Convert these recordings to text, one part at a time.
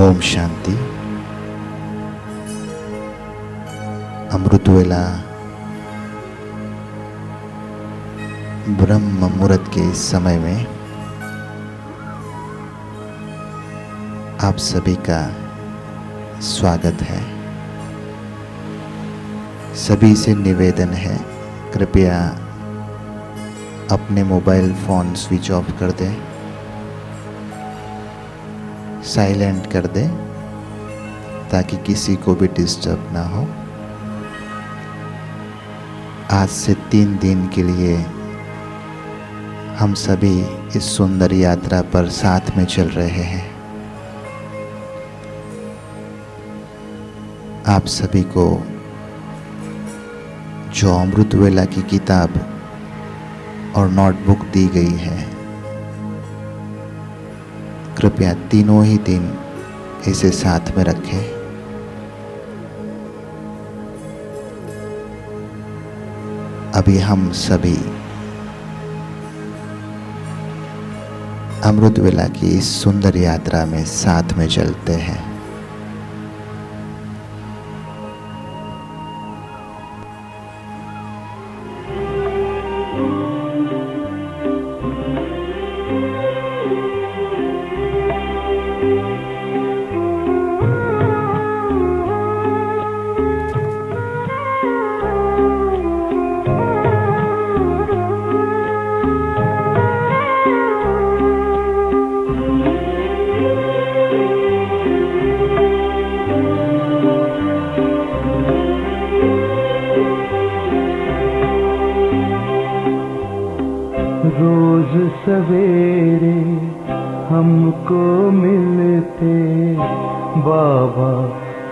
ओम शांति। अमृतवेला ब्रह्म मुहूर्त के इस समय में आप सभी का स्वागत है। सभी से निवेदन है, कृपया अपने मोबाइल फ़ोन स्विच ऑफ कर दें, साइलेंट कर दें ताकि किसी को भी डिस्टर्ब ना हो। आज से 3 दिन के लिए हम सभी इस सुंदर यात्रा पर साथ में चल रहे हैं। आप सभी को जो अमृतवेला की किताब और नोटबुक दी गई है, कृपया तीनों ही दिन इसे साथ में रखें। अभी हम सभी अमृतवेला की इस सुंदर यात्रा में साथ में चलते हैं। रोज सवेरे हमको मिलते बाबा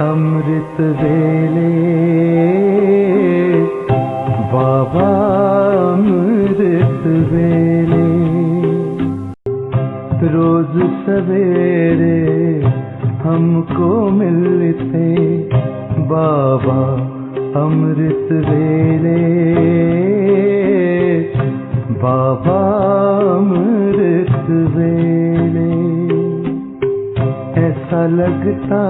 अमृत वेले, बाबा अमृत वेले। रोज सवेरे हमको मिलते बाबा अमृत वेले, बाबा अमृत वेले। ऐसा लगता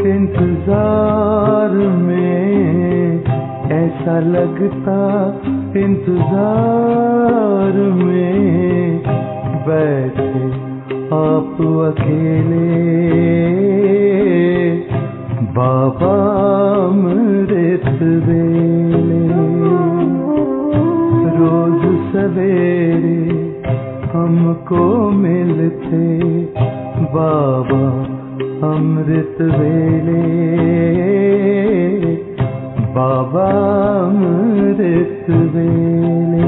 इंतजार में, ऐसा लगता इंतजार में बैठे आप अकेले, बाबा अमृत वेले। रोज सवेरे हमको मिलते बाबा अमृत वेले, बाबा अमृत वेले।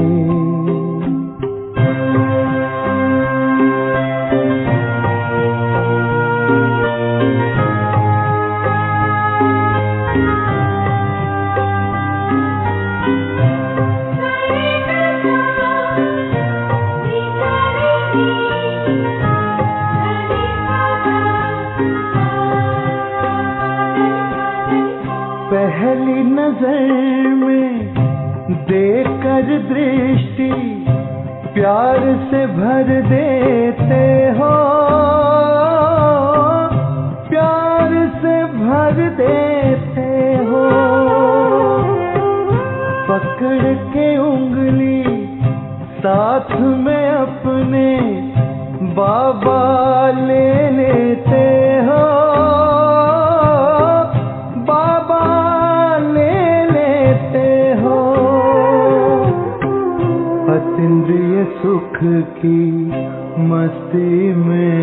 पहली नजर में देखकर दृष्टि प्यार से भर देते हो, प्यार से भर देते हो। पकड़ के उंगली साथ में अपने बाबा ले लेते हो, अतीन्द्रिय सुख की मस्ती में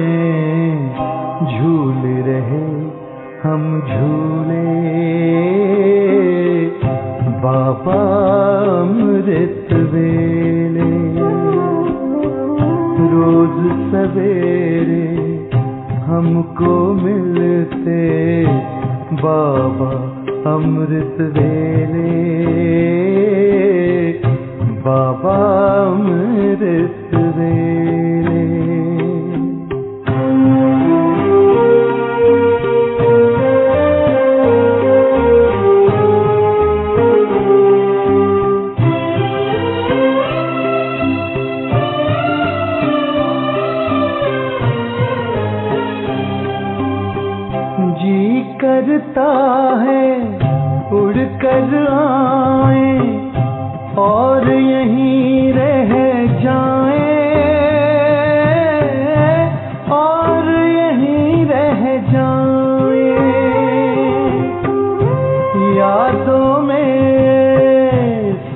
झूल रहे हम झूले, बाबा अमृत वेले। रोज सवेरे हमको मिलते बाबा अमृत वेले, बाबा अमृत वेले। करता है उड़ कर आए और यहीं रह जाए, और यहीं रह जाए। यादों में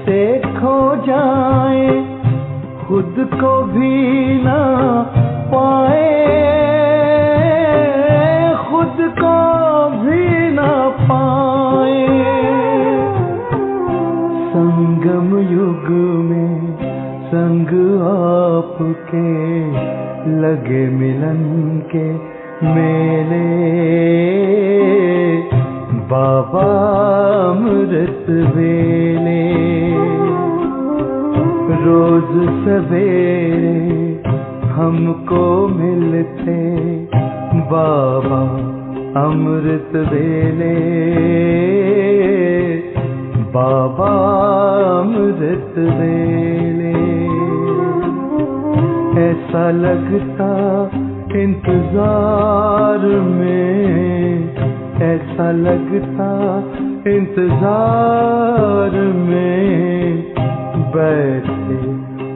से खो जाए, खुद को भी ना पाए, खुद को भी ना पाए। संगम युग में संग आपके लगे मिलन के मेले, बाबा अमृत वेले। रोज सवेरे हमको मिलते बाबा अमृत वेले, बाबा अमृत वेले। ऐसा लगता इंतजार में, ऐसा लगता इंतजार में, बैठे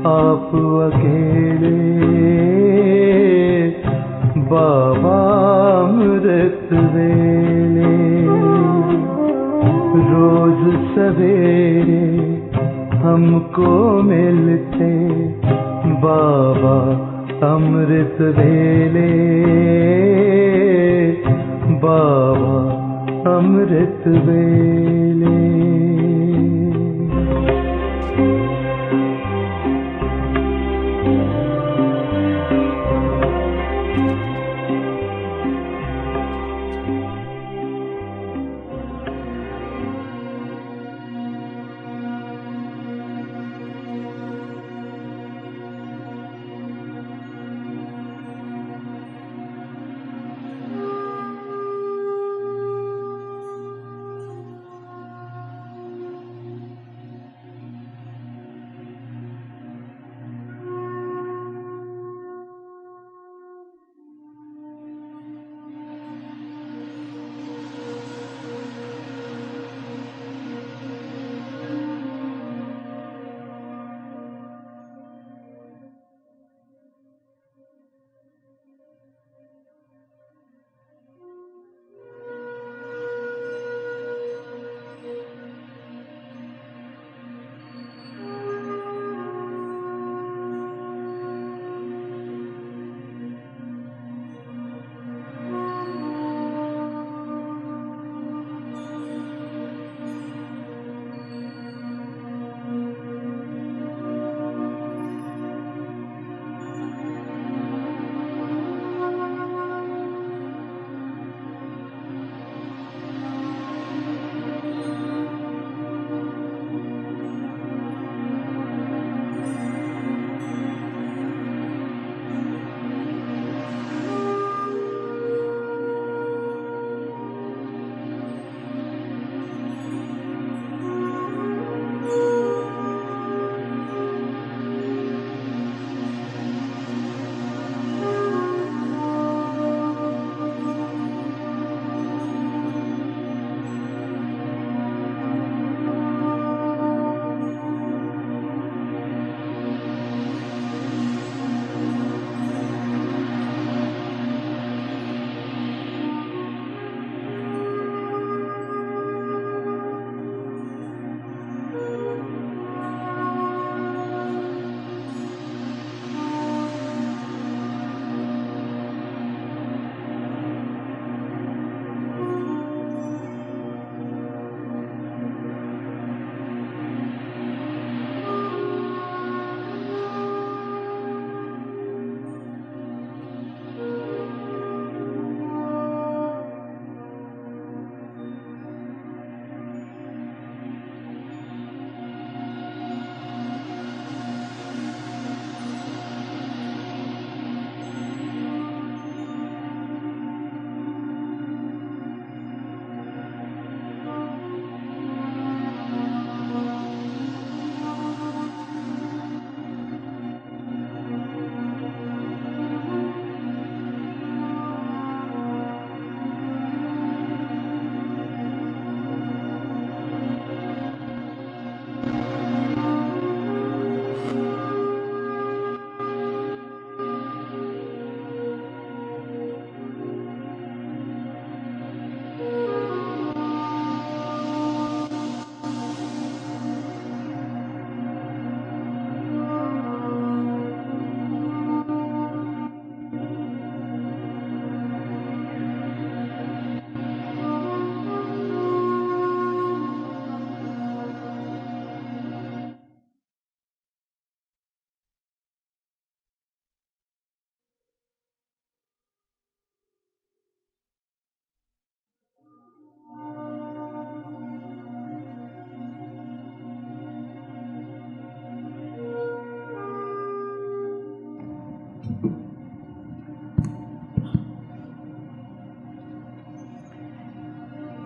आप अकेले बाबा अमृत वेले। रोज सवेरे हमको मिलते बाबा अमृत वेले, बाबा अमृत वेले।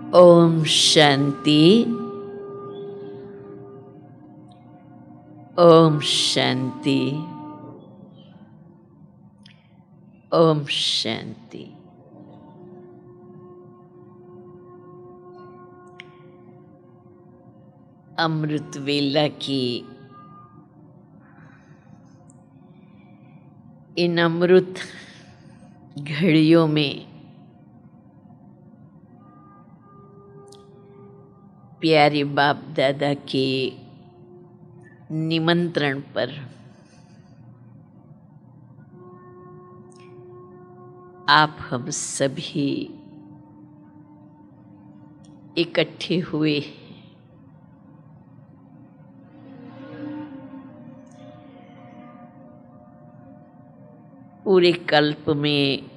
ओम शांति। ओम शांति। ओम शांति। अमृत वेला की इन अमृत घड़ियों में प्यारे बाप दादा के निमंत्रण पर आप हम सभी इकट्ठे हुए। पूरे कल्प में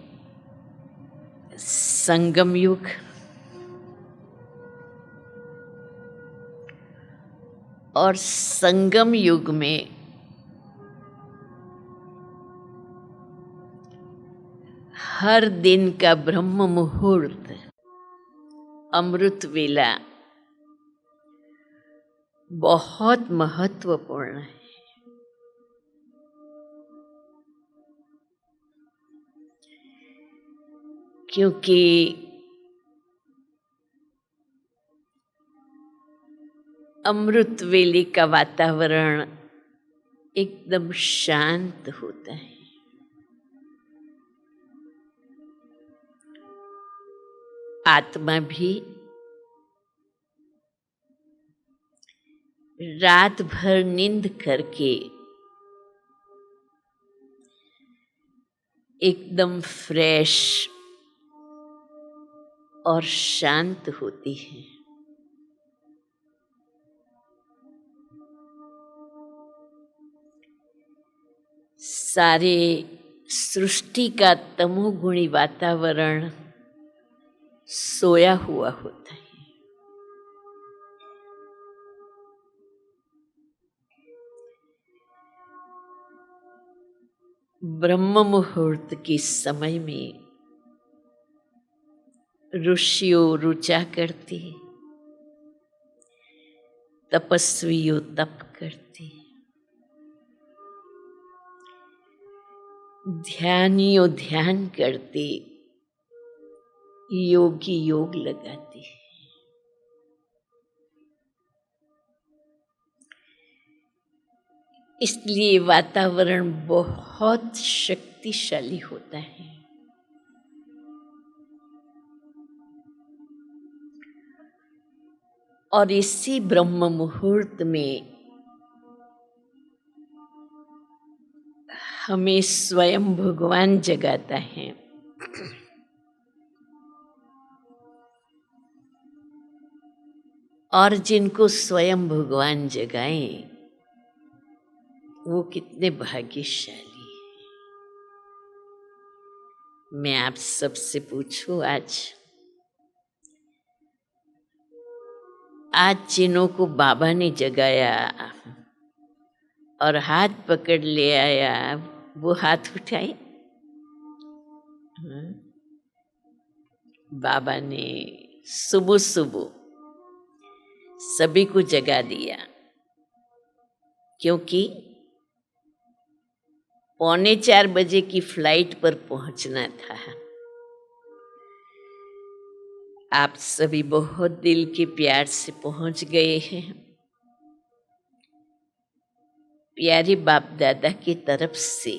संगम युग और संगम युग में हर दिन का ब्रह्म मुहूर्त अमृत वेला बहुत महत्वपूर्ण है। क्योंकि अमृत वेले का वातावरण एकदम शांत होता है। आत्मा भी रात भर नींद करके एकदम फ्रेश और शांत होती है। सारे सृष्टि का तमोगुणी वातावरण सोया हुआ होता है। ब्रह्म मुहूर्त के समय में ऋषियों ऋचा करते, तपस्वियों तप करते, ध्यानियों ध्यान करते, योगी योग लगाते हैं। इसलिए वातावरण बहुत शक्तिशाली होता है। और इसी ब्रह्म मुहूर्त में हमें स्वयं भगवान जगाता है। और जिनको स्वयं भगवान जगाएं वो कितने भाग्यशाली हैं। मैं आप सबसे पूछूं, आज जिन्हों को बाबा ने जगाया और हाथ पकड़ ले आया, वो हाथ उठाए। बाबा ने सुबह सुबह सभी को जगा दिया, क्योंकि 3:45 बजे की फ्लाइट पर पहुंचना था। आप सभी बहुत दिल के प्यार से पहुंच गए हैं। प्यारे बाप दादा की तरफ से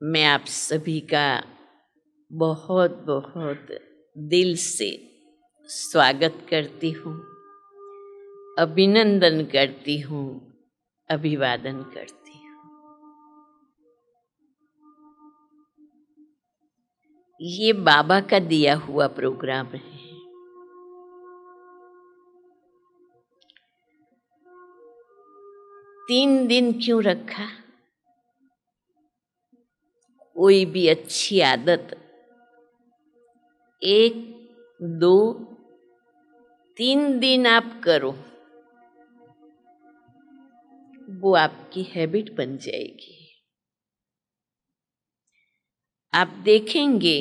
मैं आप सभी का बहुत बहुत दिल से स्वागत करती हूँ, अभिनंदन करती हूँ, अभिवादन करती हूँ। ये बाबा का दिया हुआ प्रोग्राम है। तीन दिन क्यों रखा? कोई भी अच्छी आदत 1, 2, 3 दिन आप करो, वो आपकी हैबिट बन जाएगी। आप देखेंगे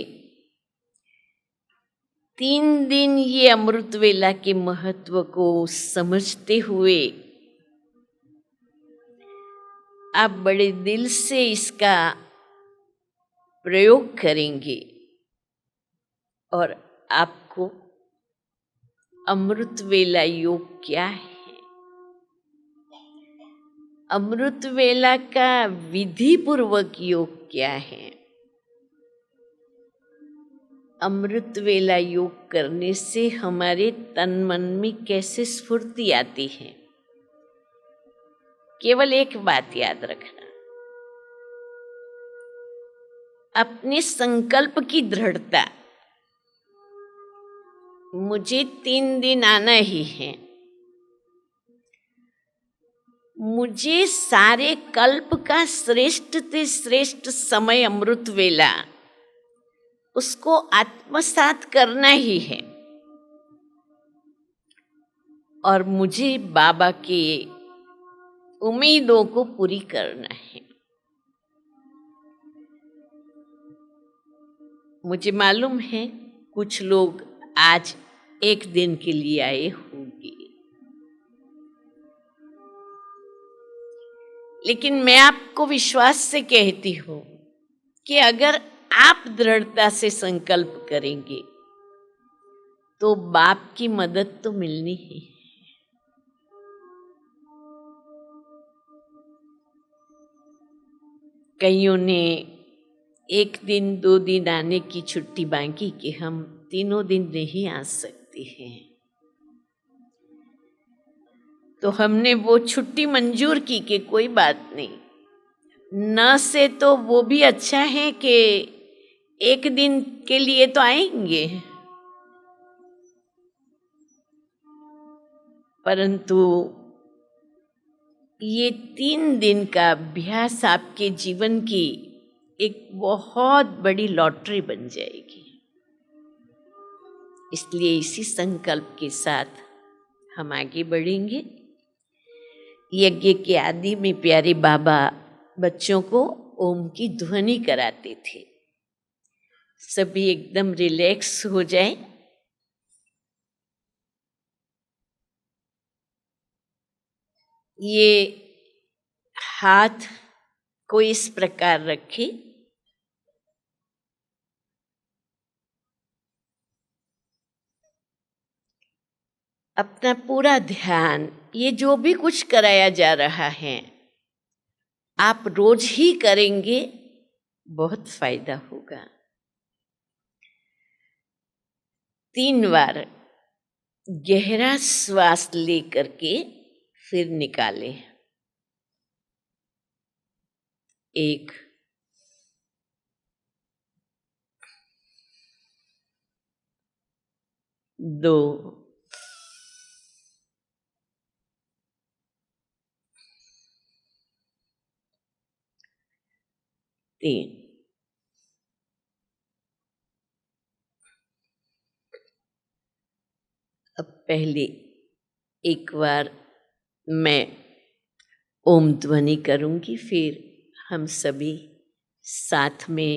3 दिन ये अमृत वेला के महत्व को समझते हुए आप बड़े दिल से इसका प्रयोग करेंगे और आपको अमृत वेला योग क्या है, अमृत वेला का विधि पूर्वक योग क्या है, अमृत वेला योग करने से हमारे तन मन में कैसे स्फूर्ति आती है। केवल एक बात याद रखना, अपने संकल्प की दृढ़ता। मुझे 3 दिन आना ही है, मुझे सारे कल्प का श्रेष्ठ से श्रेष्ठ समय अमृत वेला उसको आत्मसात करना ही है और मुझे बाबा के उम्मीदों को पूरी करना है। मुझे मालूम है कुछ लोग आज 1 दिन के लिए आए होंगे, लेकिन मैं आपको विश्वास से कहती हूँ कि अगर आप दृढ़ता से संकल्प करेंगे तो बाप की मदद तो मिलनी ही है। कईयों ने 1 दिन 2 दिन आने की छुट्टी मांगी कि हम 3 दिन नहीं आ सकते हैं, तो हमने वो छुट्टी मंजूर की कि कोई बात नहीं, न से तो वो भी अच्छा है कि 1 दिन के लिए तो आएंगे, परंतु ये 3 दिन का अभ्यास आपके जीवन की एक बहुत बड़ी लॉटरी बन जाएगी। इसलिए इसी संकल्प के साथ हम आगे बढ़ेंगे। यज्ञ के आदि में प्यारे बाबा बच्चों को ओम की ध्वनि कराते थे। सभी एकदम रिलैक्स हो जाए। ये हाथ को इस प्रकार रखे, अपना पूरा ध्यान, ये जो भी कुछ कराया जा रहा है आप रोज ही करेंगे, बहुत फायदा होगा। 3 बार गहरा श्वास लेकर के फिर निकाले। 1, 2, 3। अब पहले एक बार मैं ओम ध्वनि करूंगी, फिर हम सभी साथ में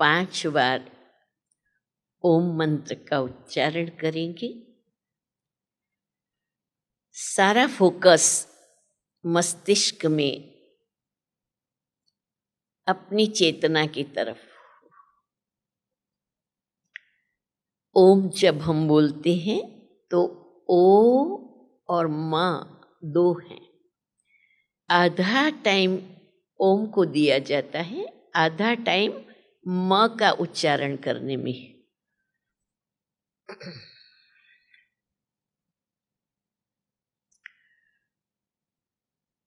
5 बार ओम मंत्र का उच्चारण करेंगे। सारा फोकस मस्तिष्क में अपनी चेतना की तरफ। ओम जब हम बोलते हैं तो ओ और माँ 2 हैं। आधा टाइम ओम को दिया जाता है, आधा टाइम माँ का उच्चारण करने में।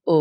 ओ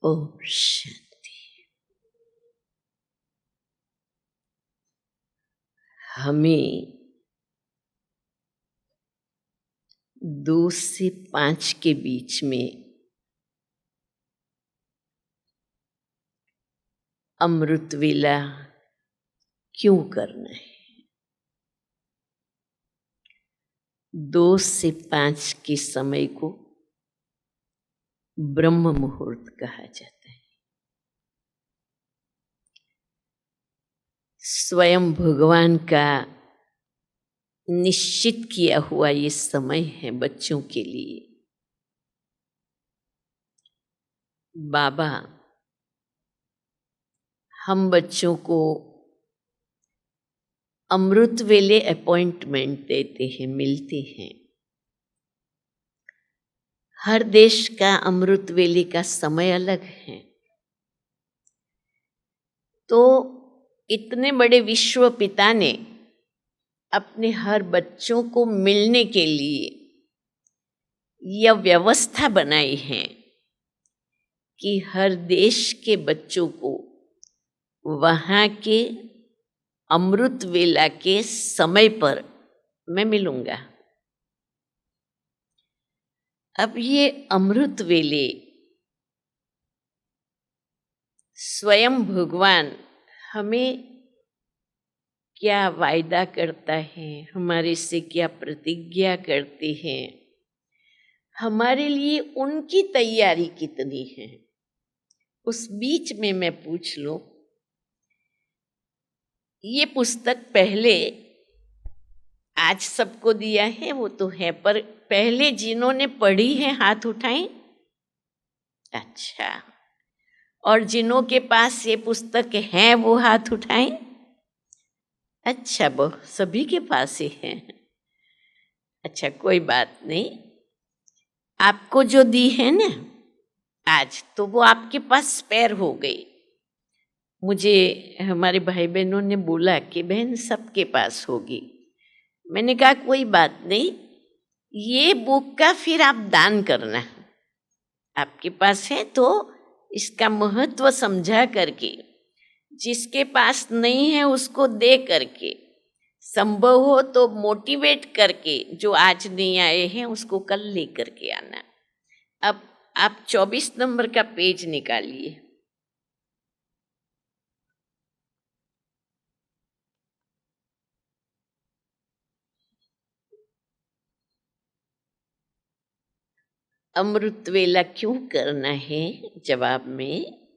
ओम शांति। हमें 2 से 5 के बीच में अमृत वेला क्यों करना है? 2 से 5 के समय को ब्रह्म मुहूर्त कहा जाता है। स्वयं भगवान का निश्चित किया हुआ ये समय है बच्चों के लिए। बाबा हम बच्चों को अमृत वेले अपॉइंटमेंट देते हैं, मिलते हैं। हर देश का अमृत वेले का समय अलग है। तो इतने बड़े विश्व पिता ने अपने हर बच्चों को मिलने के लिए यह व्यवस्था बनाई है कि हर देश के बच्चों को वहाँ के अमृत वेला के समय पर मैं मिलूंगा। अब ये अमृत वेले स्वयं भगवान हमें क्या वायदा करता है, हमारे से क्या प्रतिज्ञा करते हैं, हमारे लिए उनकी तैयारी कितनी है, उस बीच में मैं पूछ लूं। ये पुस्तक पहले आज सबको दिया है वो तो है, पर पहले जिन्होंने पढ़ी है हाथ उठाएं। अच्छा, और जिन्हों के पास ये पुस्तक है वो हाथ उठाएं। अच्छा, वो सभी के पास ही है। अच्छा, कोई बात नहीं। आपको जो दी है ना आज, तो वो आपके पास स्पेयर हो गई। मुझे हमारे भाई बहनों ने बोला कि बहन सबके पास होगी। मैंने कहा कोई बात नहीं, ये बुक का फिर आप दान करना। आपके पास है तो इसका महत्व समझा करके, जिसके पास नहीं है उसको दे करके, संभव हो तो मोटिवेट करके, जो आज नहीं आए हैं उसको कल ले करके आना। अब आप 24 नंबर का पेज निकालिए। अमृत वेला क्यों करना है? जवाब में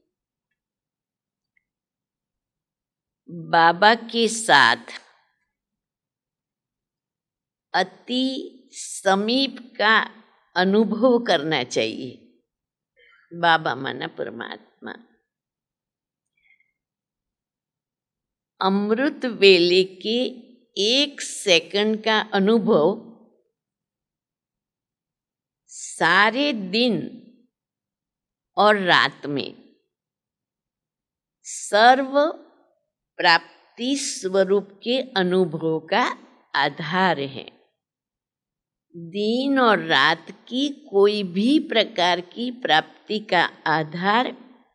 बाबा के साथ अति समीप का अनुभव करना चाहिए। बाबा माना परमात्मा। अमृत वेले के 1 सेकंड का अनुभव सारे दिन और रात में सर्व प्राप्ति स्वरूप के अनुभव का आधार है। दिन और रात की कोई भी प्रकार की प्राप्ति का आधार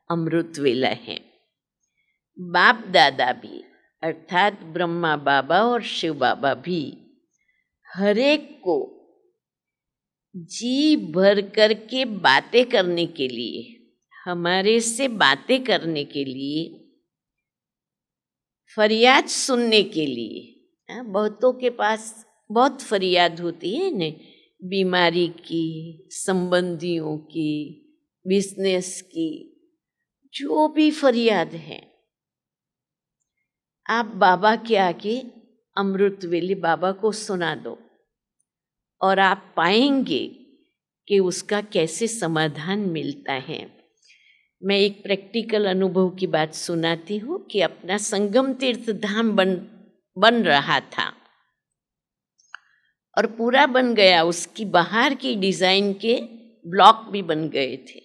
अमृत वेला है। बाप दादा भी अर्थात ब्रह्मा बाबा और शिव बाबा भी हरेक को जी भर करके बातें करने के लिए, हमारे से बातें करने के लिए, फरियाद सुनने के लिए। बहुतों के पास बहुत फरियाद होती है न, बीमारी की, संबंधियों की, बिजनेस की, जो भी फरियाद है, आप बाबा के आगे अमृत वेले बाबा को सुना दो और आप पाएंगे कि उसका कैसे समाधान मिलता है। मैं एक प्रैक्टिकल अनुभव की बात सुनाती हूँ कि अपना संगम तीर्थ धाम बन रहा था और पूरा बन गया। उसकी बाहर की डिज़ाइन के ब्लॉक भी बन गए थे,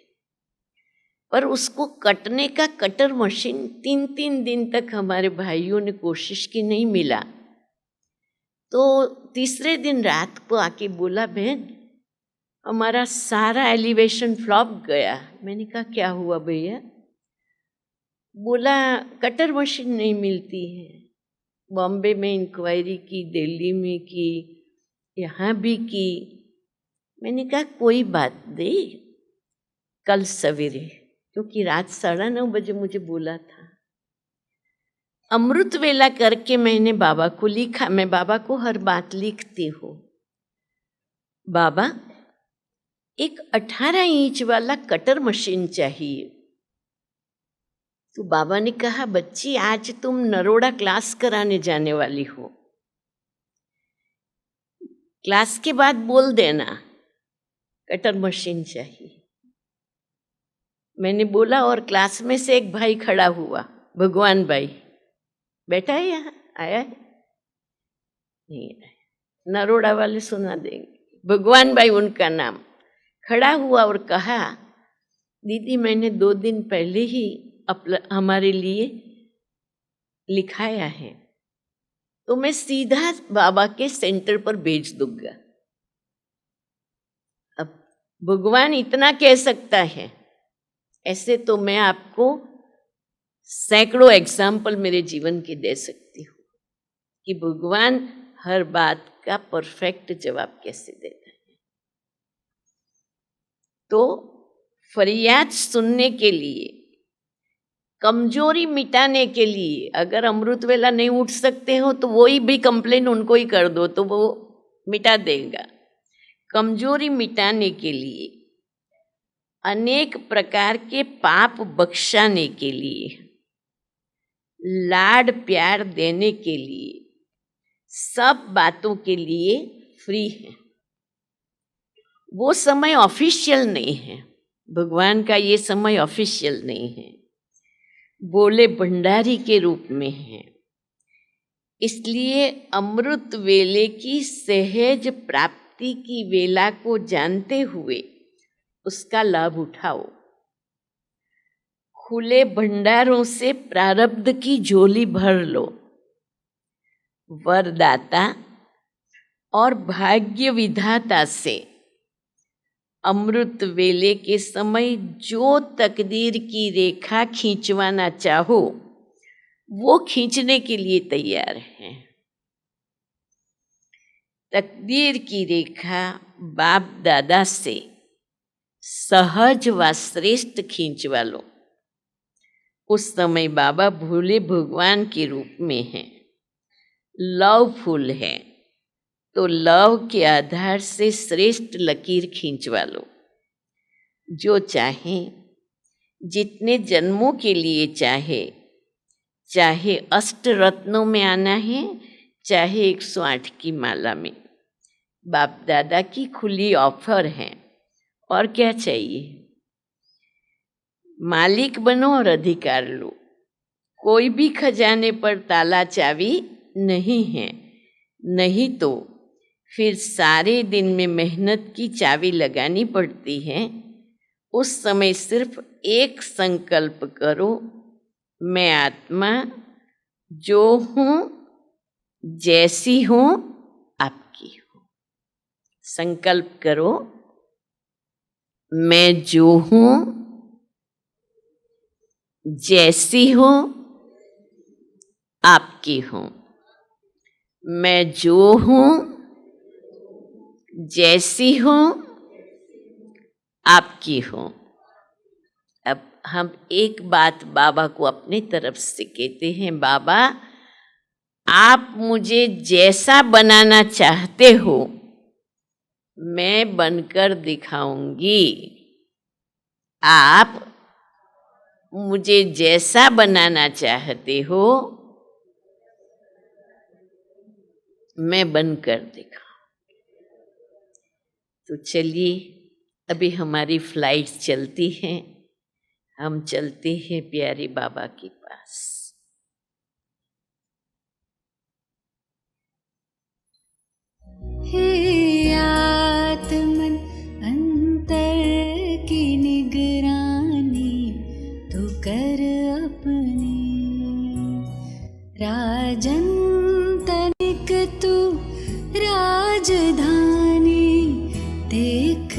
पर उसको कटने का कटर मशीन 3-3 दिन तक हमारे भाइयों ने कोशिश की, नहीं मिला। तो तीसरे दिन रात को आके बोला, बहन हमारा सारा एलिवेशन फ्लॉप गया। मैंने कहा क्या हुआ भैया? बोला कटर मशीन नहीं मिलती है। बॉम्बे में इंक्वायरी की, दिल्ली में की, यहाँ भी की। मैंने कहा कोई बात नहीं, कल सवेरे, क्योंकि रात 9:30 बजे मुझे बोला था। अमृत वेला करके मैंने बाबा को लिखा। मैं बाबा को हर बात लिखती हूँ। बाबा, एक 18 इंच वाला कटर मशीन चाहिए। तो बाबा ने कहा बच्ची, आज तुम नरोड़ा क्लास कराने जाने वाली हो, क्लास के बाद बोल देना कटर मशीन चाहिए। मैंने बोला, और क्लास में से एक भाई खड़ा हुआ, भगवान भाई, बैठा है यहाँ, आया है? नहीं आया। नरोड़ा वाले सुना देंगे। भगवान भाई उनका नाम, खड़ा हुआ और कहा दीदी मैंने 2 दिन पहले ही हमारे लिए लिखाया है, तो मैं सीधा बाबा के सेंटर पर भेज दूंगा। अब भगवान इतना कह सकता है, ऐसे तो मैं आपको सैकड़ों एग्जाम्पल मेरे जीवन के दे सकती हूँ कि भगवान हर बात का परफेक्ट जवाब कैसे देता है। तो फरियाद सुनने के लिए, कमजोरी मिटाने के लिए, अगर अमृत वेला नहीं उठ सकते हो तो वही भी कंप्लेन उनको ही कर दो तो वो मिटा देगा। कमजोरी मिटाने के लिए, अनेक प्रकार के पाप बख्शाने के लिए, लाड प्यार देने के लिए, सब बातों के लिए फ्री है। वो समय ऑफिशियल नहीं है, भगवान का ये समय ऑफिशियल नहीं है, बोले भंडारी के रूप में है। इसलिए अमृत वेले की सहज प्राप्ति की वेला को जानते हुए उसका लाभ उठाओ। खुले भंडारों से प्रारब्ध की झोली भर लो। वरदाता और भाग्य विधाता से अमृत वेले के समय जो तकदीर की रेखा खींचवाना चाहो वो खींचने के लिए तैयार हैं। तकदीर की रेखा बाप दादा से सहज व श्रेष्ठ खींचवा लो। उस समय बाबा भोले भगवान के रूप में हैं, लवफुल है, तो लव के आधार से श्रेष्ठ लकीर खींचवा लो। जो चाहे, जितने जन्मों के लिए चाहे, चाहे अष्ट रत्नों में आना है, चाहे 108 की माला में, बाप दादा की खुली ऑफर है। और क्या चाहिए? मालिक बनो और अधिकार लो। कोई भी खजाने पर ताला चाबी नहीं है, नहीं तो फिर सारे दिन में मेहनत की चाबी लगानी पड़ती है। उस समय सिर्फ एक संकल्प करो, मैं आत्मा जो हूँ, जैसी हूँ, आपकी हूँ। संकल्प करो, मैं जो हूँ, जैसी हूँ, आपकी हूँ। मैं जो हूँ, जैसी हूँ, आपकी हूँ। अब हम एक बात बाबा को अपनी तरफ से कहते हैं, बाबा आप मुझे जैसा बनाना चाहते हो मैं बनकर दिखाऊंगी। आप मुझे जैसा बनाना चाहते हो मैं बनकर दिखाऊं। तो चलिए, अभी हमारी फ्लाइट चलती है, हम चलते हैं प्यारे बाबा के पास। हे आत्मन अंतर की निगरानी तू कर अपनी, राजन तनिक तू राजधानी देख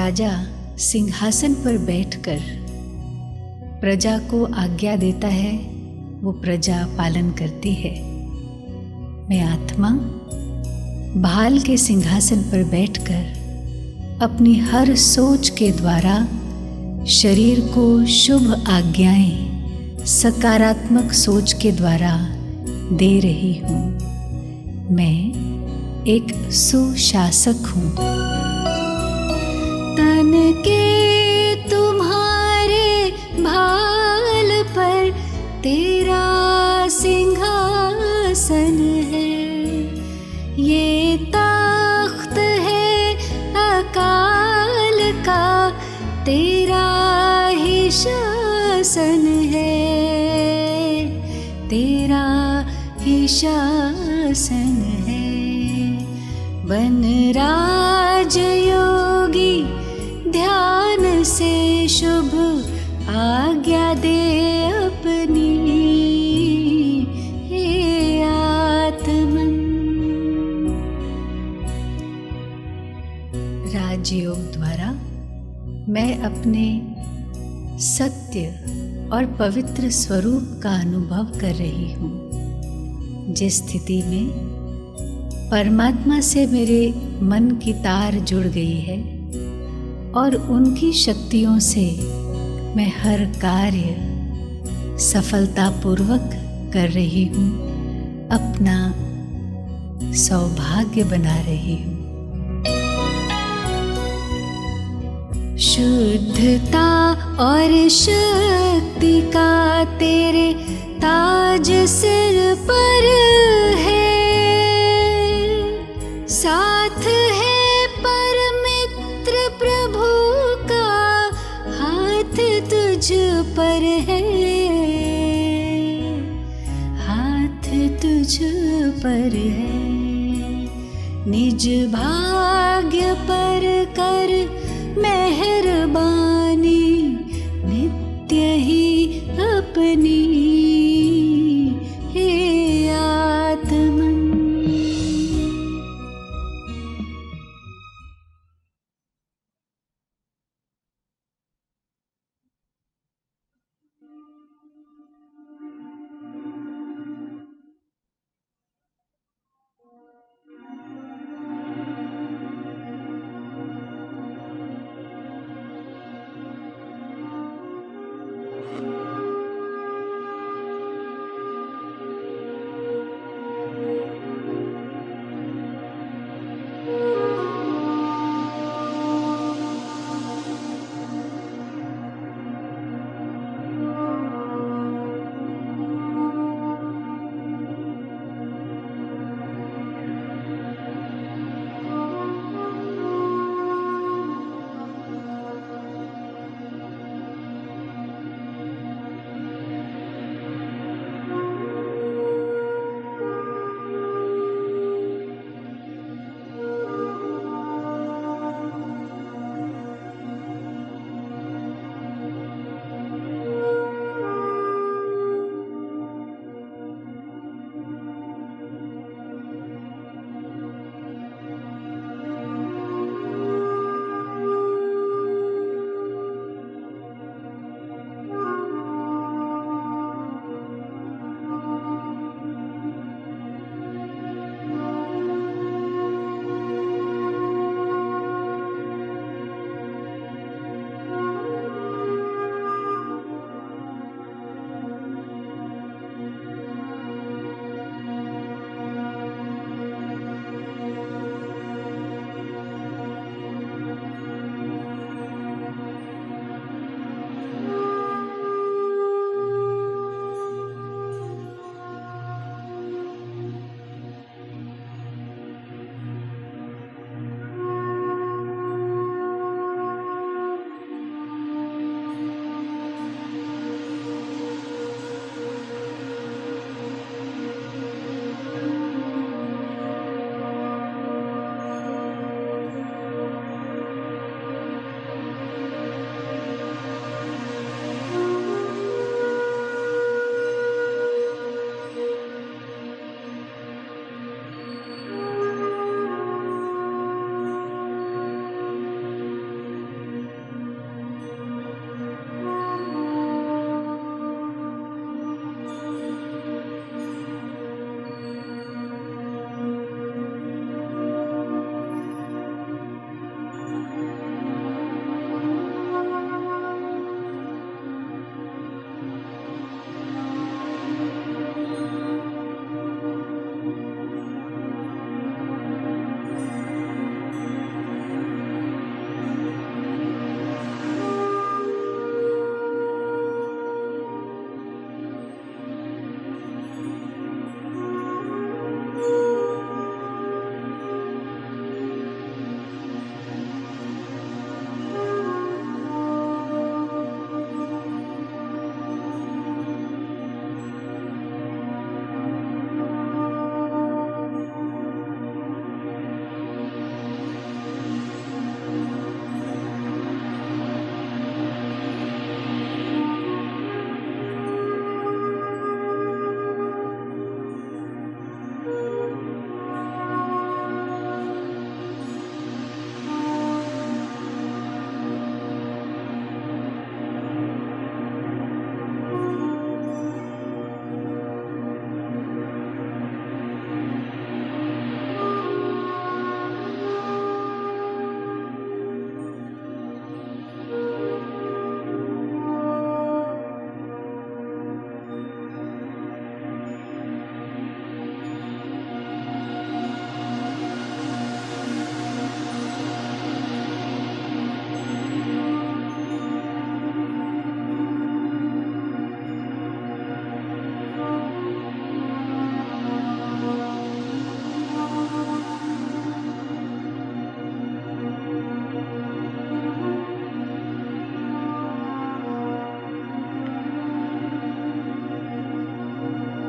राजा सिंहासन पर बैठकर प्रजा को आज्ञा देता है, वो प्रजा पालन करती है। मैं आत्मा भाल के सिंहासन पर बैठकर अपनी हर सोच के द्वारा शरीर को शुभ आज्ञाएं सकारात्मक सोच के द्वारा दे रही हूँ। मैं एक सुशासक हूँ। तन के तुम्हारे भाल पर तेरा सिंहासन है, ये तख्त है अकाल का, तेरा ही शासन है, तेरा ही शासन है। बन राज योगी ध्यान से शुभ आज्ञा दे अपनी, हे आत्मन। राजयोग द्वारा मैं अपने सत्य और पवित्र स्वरूप का अनुभव कर रही हूँ, जिस स्थिति में परमात्मा से मेरे मन की तार जुड़ गई है और उनकी शक्तियों से मैं हर कार्य सफलतापूर्वक कर रही हूँ, अपना सौभाग्य बना रही हूँ। शुद्धता और शक्ति का तेरे ताज सिर पर है, साथ है परमित्र प्रभु का हाथ तुझ पर है, हाथ तुझ पर है। निज भाग्य पर कर मेहरबानी नित्य ही अपनी, हे आत्मन।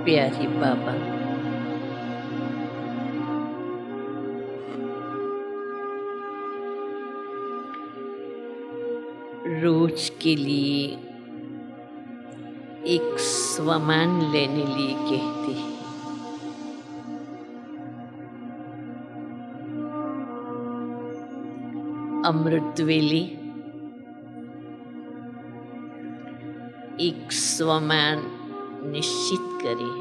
प्यारे बाबा, रोज के लिए एक स्वमान लेने लिए कहते हैं। अमृत वेले एक स्वमान निश्चित करें।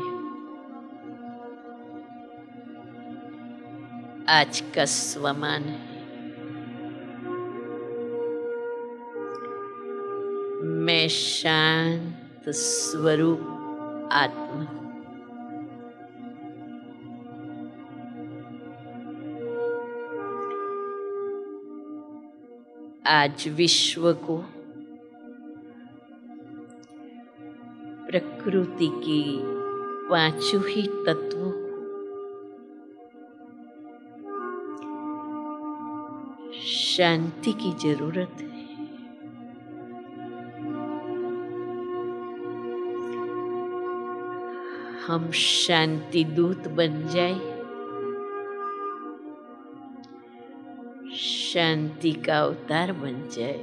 आज का स्वमान है, मैं शांत स्वरूप आत्मा। आज विश्व को प्रकृति के पांचों ही तत्वों को शांति की जरूरत है। हम शांति दूत बन जाए, शांति का अवतार बन जाए,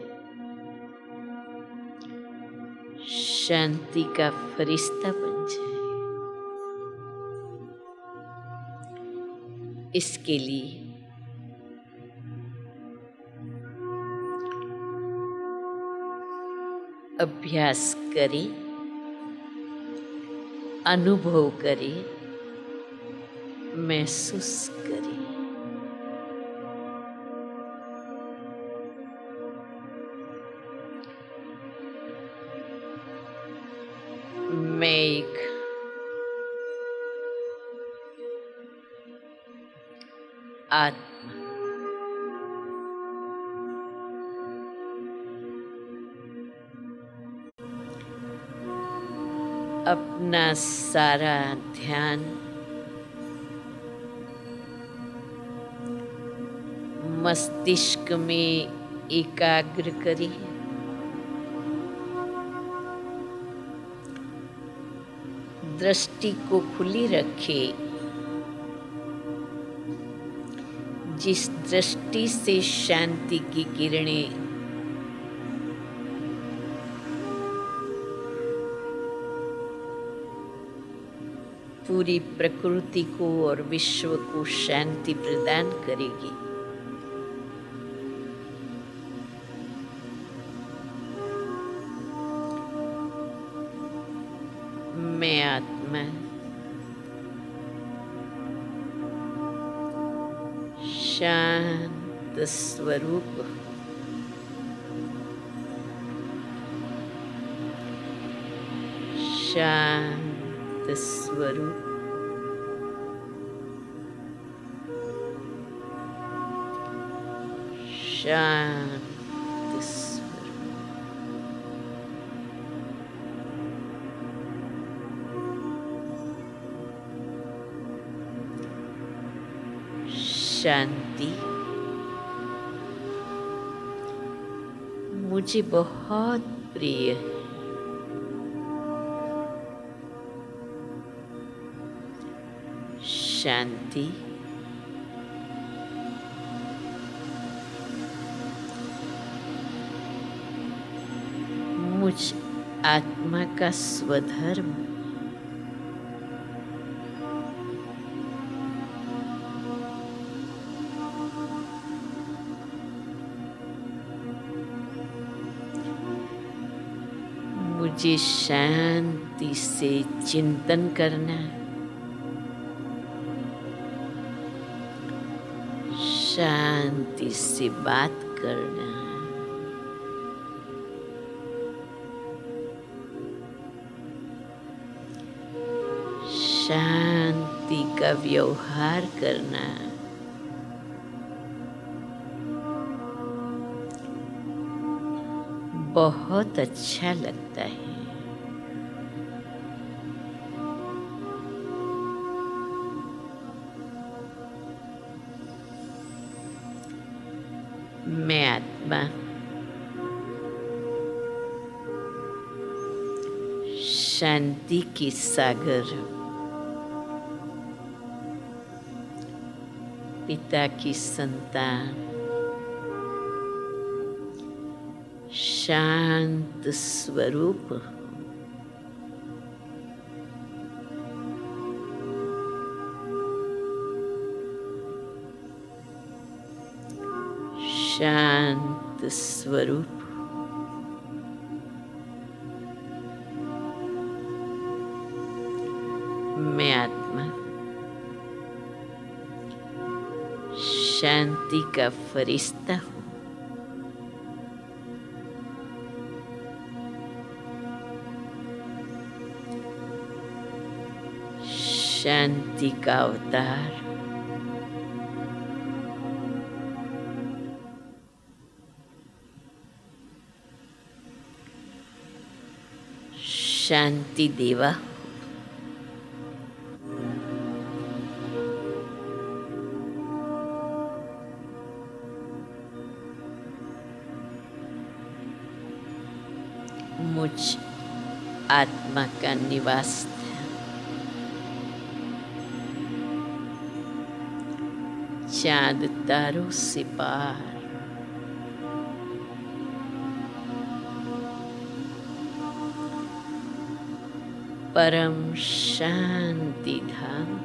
शांति का फरिश्ता बन जाए। इसके लिए अभ्यास करें, अनुभव करें, महसूस करें। मैं एक आत्मा, अपना सारा ध्यान मस्तिष्क में एकाग्र करें। दृष्टि को खुली रखें। जिस दृष्टि से शांति की किरणें पूरी प्रकृति को और विश्व को शांति प्रदान करेगी, मैं आत्मा शांत स्वरूप शांत स्वरूप शांत स्वरूप शांति मुझे बहुत प्रिय है। शांति मुझ आत्मा का स्वधर्म। मुझे शांति से चिंतन करना, शांति से बात करना, शांति का व्यवहार करना, बहुत अच्छा लगता है। मैं आत्मा शांति की सागर पिता की संतान, शांत स्वरूप हो। शांत स्वरूप, मैं आत्मा शांति का फरिश्ता हूँ। शांति का अवतार, शांति देवा। मुझ आत्मा का निवास स्थान, चांद तारों से पार, परम शांति धाम।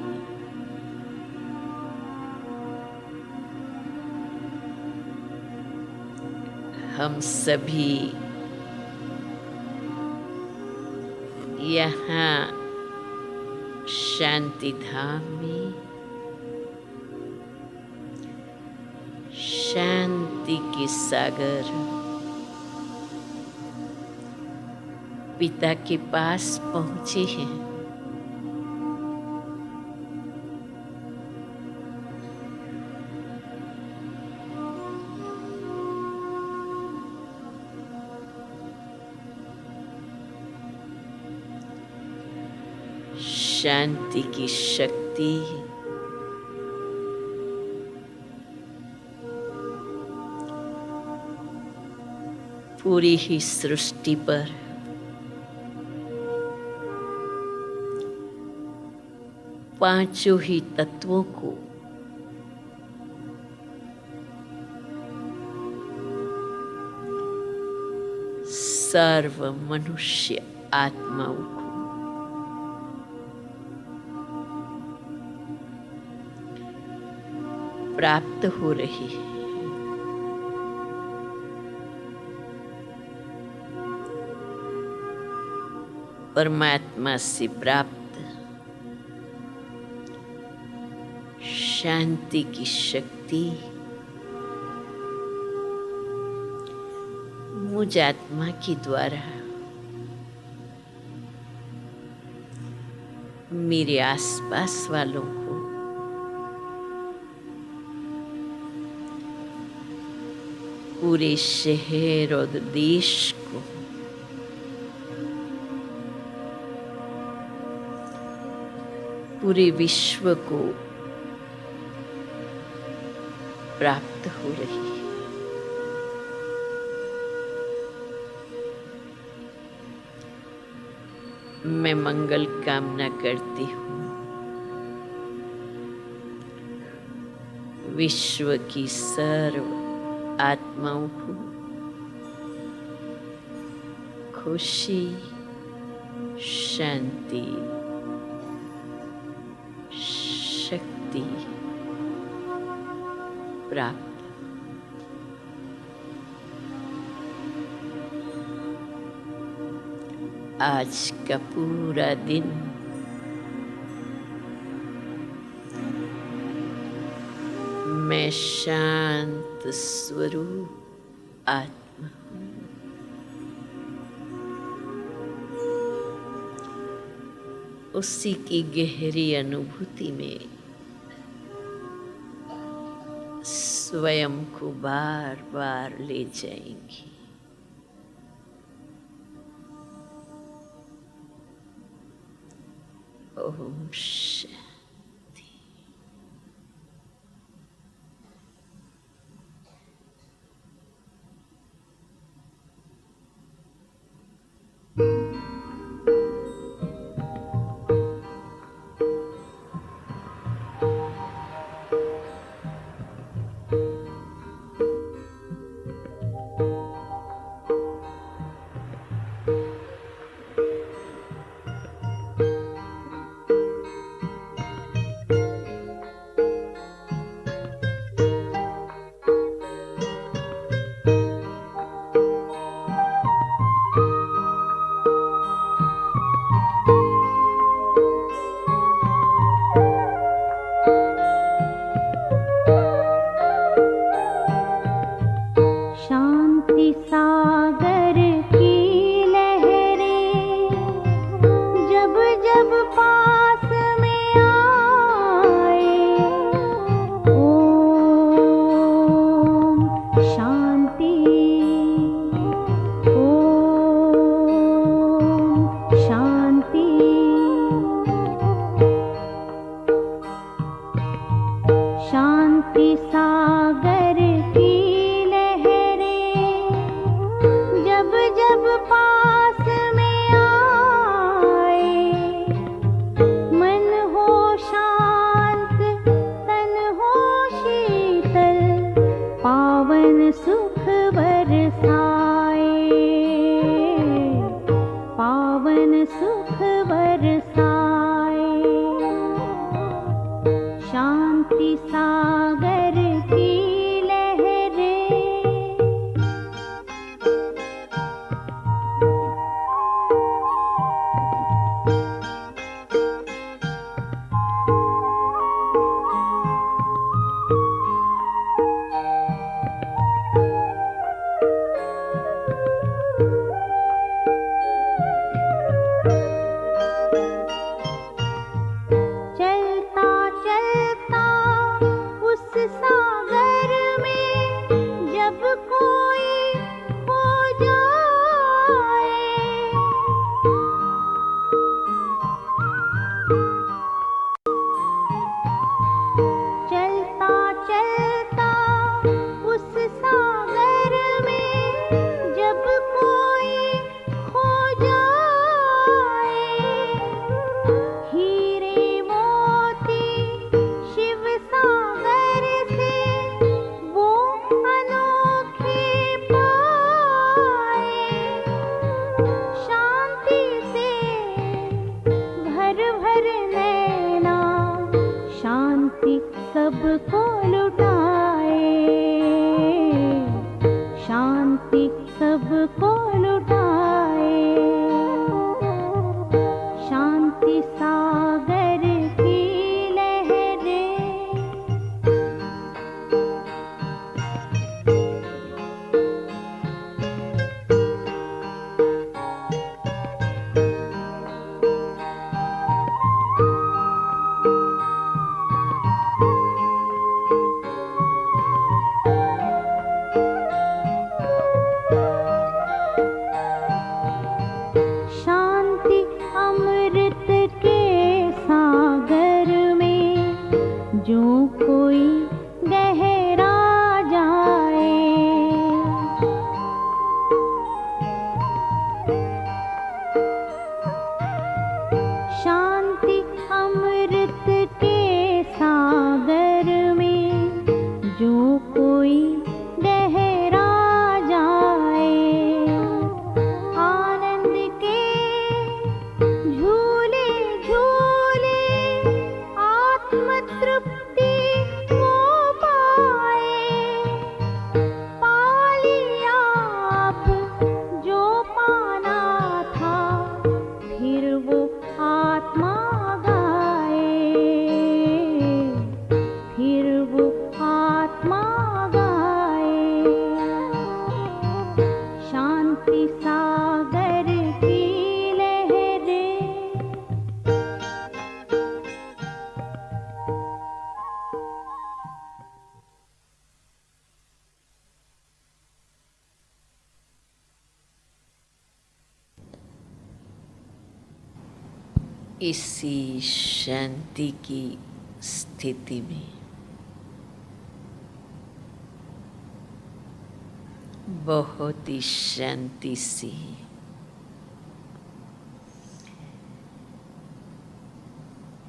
हम सभी यहाँ शांति धाम में शांति के सागर पिता के पास पहुँचे हैं। शांति की शक्ति पूरी ही सृष्टि पर पांचों ही तत्वों को सर्व मनुष्य आत्माओं को प्राप्त हो रही है। परमात्मा से प्राप्त शांति की शक्ति मुझ आत्मा के द्वारा मेरे आसपास वालों को पूरे शहर और देश को पूरे विश्व को प्राप्त हो रही है। मैं मंगल कामना करती हूँ विश्व की सर्व आत्माओं को खुशी, शांति, शक्ति प्राप्त। आज का पूरा दिन मैं शांत स्वरूप आत्मा हूँ। उसी की गहरी अनुभूति में स्वयं को बार बार ले जाएंगी। ओम शांति। सुख बरसाए। शांति सागर की लहरें सबको लुटाए। शांति सबको लुटाए। शांति सागर की लहरें जो कोई गहरा जाए। शांति अमृत के सागर में जो कोई गहरा जाए। आनंद के झूले झूले आत्म तृप्ति वो पाए। पा लिया अब जो पाना था, फिर वो आत्मा गाए। फिर वो आत्मा गाए। शांति सागर की लहरें इसी शांति की स्थिति में बहुत ही शांति से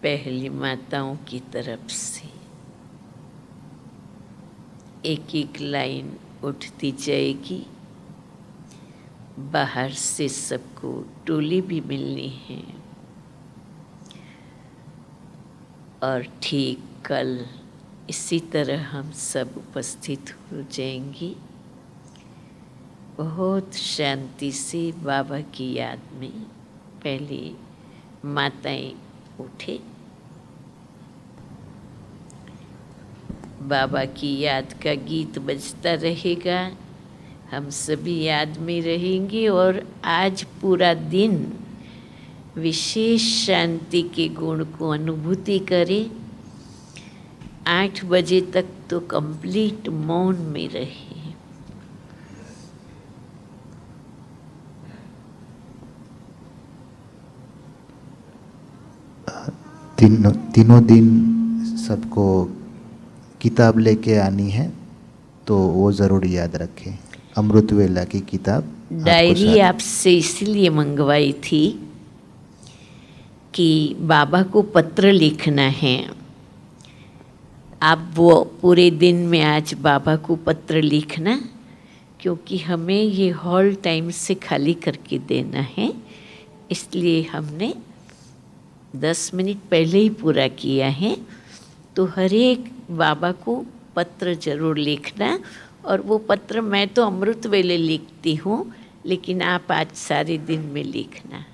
पहली माताओं की तरफ से एक एक लाइन उठती जाएगी। बाहर से सबको टोली भी मिलनी है और ठीक कल इसी तरह हम सब उपस्थित हो जाएंगे। बहुत शांति से बाबा की याद में पहले माताएं उठे। बाबा की याद का गीत बजता रहेगा, हम सभी याद में रहेंगे और आज पूरा दिन विशेष शांति के गुण को अनुभूति करें। 8 बजे तक तो कंप्लीट मौन में रहे। तीनों दिन सबको किताब लेके आनी है, तो वो ज़रूर याद रखें। अमृत वेला की किताब डायरी आपसे इसलिए मंगवाई थी कि बाबा को पत्र लिखना है। आप वो पूरे दिन में आज बाबा को पत्र लिखना, क्योंकि हमें ये हॉल टाइम से खाली करके देना है। इसलिए हमने 10 मिनट पहले ही पूरा किया है। तो हर एक बाबा को पत्र जरूर लिखना, और वो पत्र मैं तो अमृत वेले लिखती हूँ, लेकिन आप आज सारे दिन में लिखना।